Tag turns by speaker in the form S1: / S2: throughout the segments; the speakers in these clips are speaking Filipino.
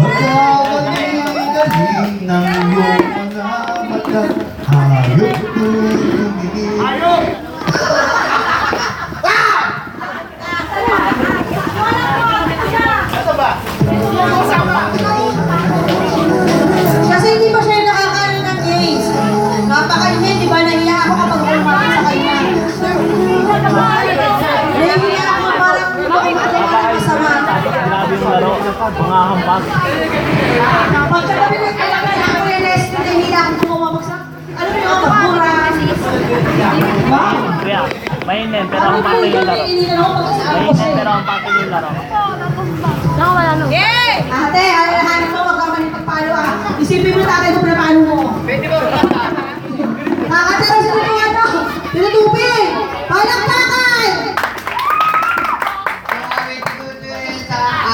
S1: Pagkawali-galing ng iyong mga mata, hayop ko'y tumingin. Hayop!
S2: Kasi hindi pa siya nakakaano ng games. Napakanya, di ba? Nahiya ako kapag umapit sa kanya. Nahiya ako parang masama.
S3: Grabe yung laro, mga hambag.
S2: Pagkatabi na talaga ako yung Leslie, nahiya ako kumamagsak. Ano yung mga magmura? Wow!
S3: Kaya, mainit pero ang pati yung laro. Mainit pero ang pati yung laro.
S2: Ate, alalahanin mo, wag ka mali pagpalo ah. Isipin mo tatay mo na paano mo. Pwede ba? Ate, sino yung ano? Tinutupin! Palakpakan!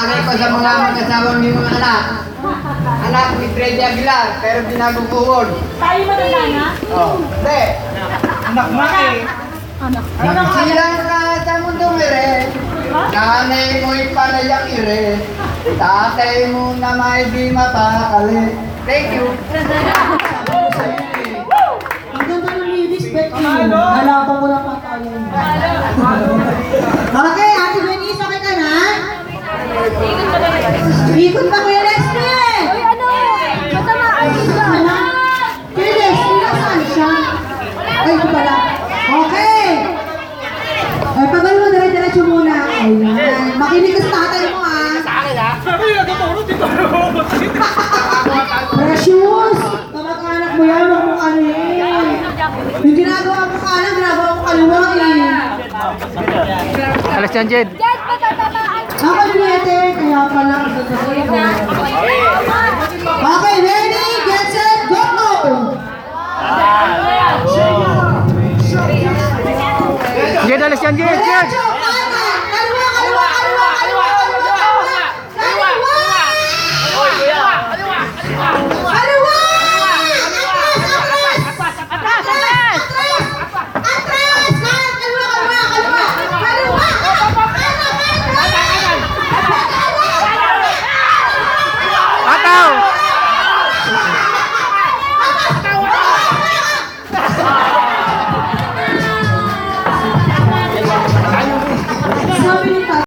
S4: Aray ko sa mga mag-asawang may mga anak. Anak ni Freddy Aguilar, pero binago ko word.
S2: Tayo matanda na?
S4: Oh, hindi. Anak mo eh. Nagsilang ka sa mundong ire. Nanay mo'y panayang ire. Tatay mo na may di mapakali. Thank you.
S2: Ang ganda ng lyrics, Becky. Halapan mo lang ang tayo. Okay, Ate Denise, okay ka na? Ikot pa Kuya Leslie!
S5: Uy, ano? Matamaan ka.
S2: Kuya Leslie, nasaan siya? Ay, ito pala. Okay! Ay, pagal mo, dire-diretso muna. Ayan. Makinig ka sa tatay mo, ah. Sa akin, ah? Sabi nyo, nagkaturo dito. Precious! Kamag-anak mo yan, huwag mong ano eh. Yung ginagawa mo kanan, ginagawa mo kaliwa eh.
S3: Alas yan, Jed.
S5: Dad, matatamaan ka.
S2: Ako Juliette, kaya pala ang gagawin ko. Okay, ready, get set, go!
S3: Jed, alas yan, Jed.
S2: Diretso!